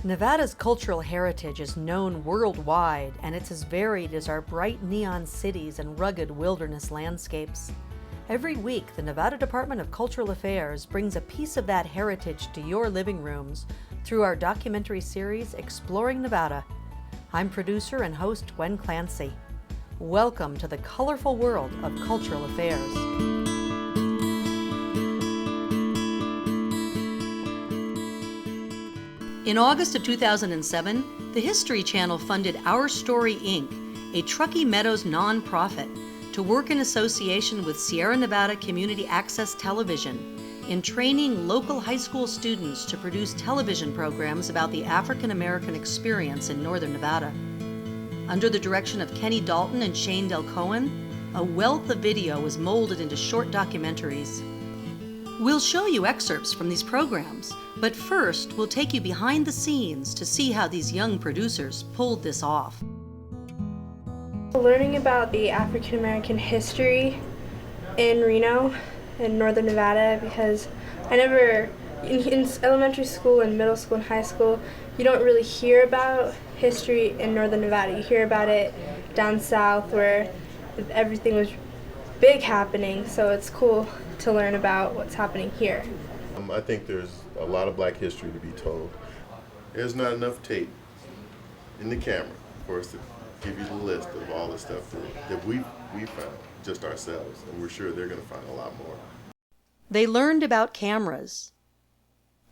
Nevada's cultural heritage is known worldwide, and it's as varied as our bright neon cities and rugged wilderness landscapes. Every week, the Nevada Department of Cultural Affairs brings a piece of that heritage to your living rooms through our documentary series, Exploring Nevada. I'm producer and host Gwen Clancy. Welcome to the colorful world of cultural affairs. In August of 2007, the History Channel funded Our Story, Inc., a Truckee Meadows nonprofit, to work in association with Sierra Nevada Community Access Television in training local high school students to produce television programs about the African American experience in northern Nevada. Under the direction of Kenny Dalton and Shane Del Cohen, a wealth of video was molded into short documentaries. We'll show you excerpts from these programs, but first we'll take you behind the scenes to see how these young producers pulled this off. Learning about the African American history in Reno, in northern Nevada, because I never, in elementary school and middle school and high school, you don't really hear about history in northern Nevada. You hear about it down south where everything was big happening, so it's cool to learn about what's happening here. I think there's a lot of black history to be told. There's not enough tape in the camera for us to give you the list of all the stuff that we found just ourselves, and we're sure they're going to find a lot more. They learned about cameras,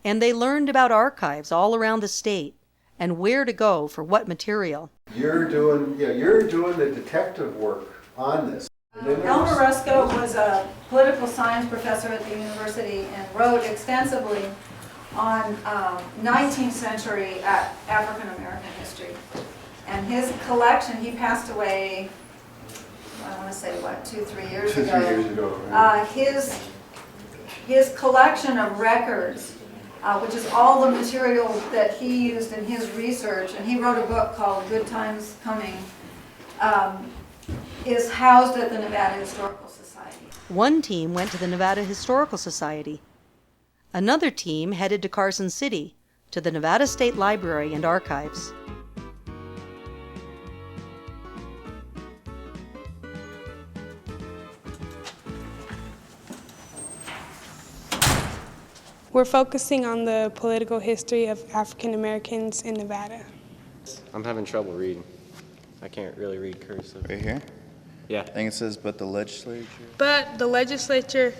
and they learned about archives all around the state and where to go for what material. You're doing the detective work on this. Elmer Rusko was a political science professor at the university and wrote extensively on 19th century African American history. And his collection, he passed away, I want to say, what, 2-3 years ago? 2-3 years ago. Right. His collection of records, which is all the material that he used in his research, and he wrote a book called Good Times Coming, is housed at the Nevada Historical Society. One team went to the Nevada Historical Society. Another team headed to Carson City, to the Nevada State Library and Archives. We're focusing on the political history of African Americans in Nevada. I'm having trouble reading. I can't really read cursive. Right here? Yeah. I think it says, but the legislature. But the legislature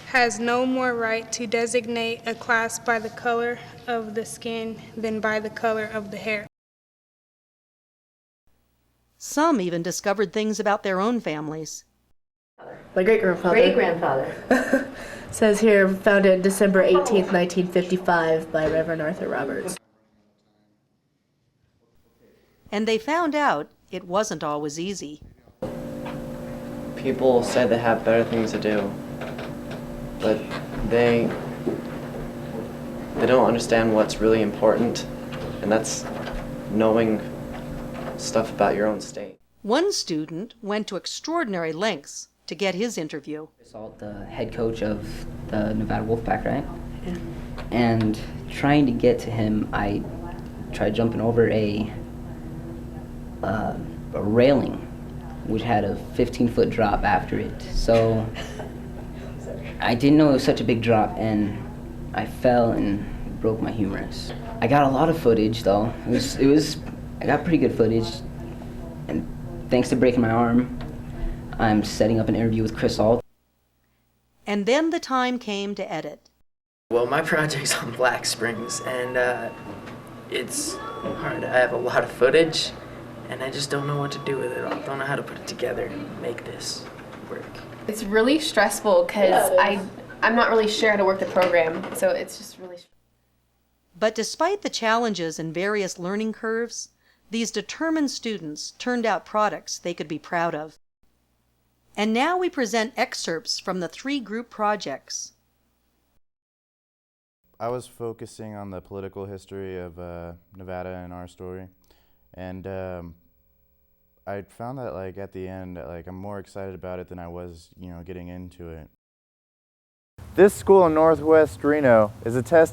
has no more right to designate a class by the color of the skin than by the color of the hair. Some even discovered things about their own families. My great-grandfather. Great-grandfather. Says here, founded December 18th, 1955 by Reverend Arthur Roberts. And they found out it wasn't always easy. People say they have better things to do, but they don't understand what's really important, and that's knowing stuff about your own state. One student went to extraordinary lengths to get his interview. The head coach of the Nevada Wolfpack, right? Yeah. And trying to get to him, I tried jumping over a railing, which had a 15-foot drop after it. So I didn't know it was such a big drop, and I fell and broke my humerus. I got a lot of footage, though. I got pretty good footage, and thanks to breaking my arm, I'm setting up an interview with Chris Alt. And then the time came to edit. Well, my project's on Black Springs, and it's hard. I have a lot of footage, and I just don't know what to do with it. I don't know how to put it together and make this work. It's really stressful because I'm not really sure how to work the program, so it's just really stressful. But despite the challenges and various learning curves, these determined students turned out products they could be proud of. And now we present excerpts from the 3 group projects. I was focusing on the political history of Nevada and Our Story, and I found that at the end, I'm more excited about it than I was, getting into it. This school in Northwest Reno is a test